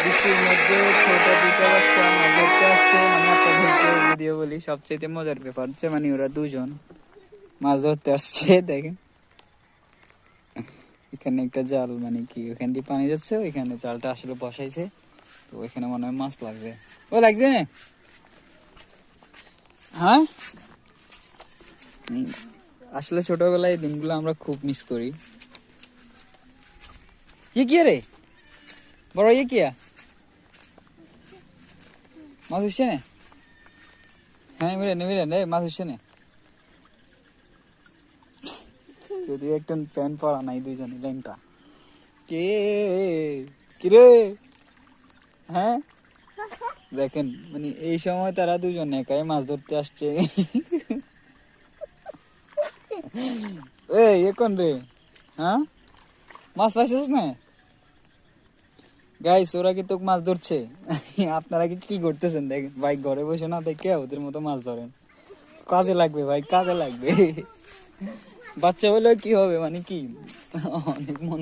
বৃষ্টির মধ্যে ছোট দুটো বাচ্চা মাছ ধরতে আসছে। মানে আপনাদেরকে ভিডিও বলি, সবচেয়ে মজার ব্যাপার হচ্ছে মানে ওরা দুজন মাছ ধরতে আসছে। দেখেন এখানে একটা জাল, মানে কি ওখান দিয়ে পানি যাচ্ছে, ওইখানে জালটা আসলে বসাইছে, তো ওইখানে মনে হয় মাছ লাগবে। ও লাগছে না? হ্যাঁ, আসলে ছোটবেলায় এই দিনগুলো আমরা খুব মিস করি। কি রে বড়, কিয়া মাছ উঠছে না? হ্যাঁ মিলেন মিলেন, মাছ উঠছে না? যদিও একটা প্যান্ট পরা নাই দুইজনে ল্যাংটা। কে কিরে? হ্যাঁ দেখেন, মানে এই সময় তারা দুজন একাই মাছ ধরতে আসছে। এই এখন রে, হ্যাঁ মাছ পাইছিস না? গাইস ওরা কিন্তু মাছ ধরছে। আপনারা কি করতেছেন দেখেন ভাই, ঘরে বসে না দেখে ওদের মতো মাছ ধরেন। কাজে লাগবে ভাই, কাজে লাগবে। বাচ্চা হলেও কি হবে, মানে কি অনেক মন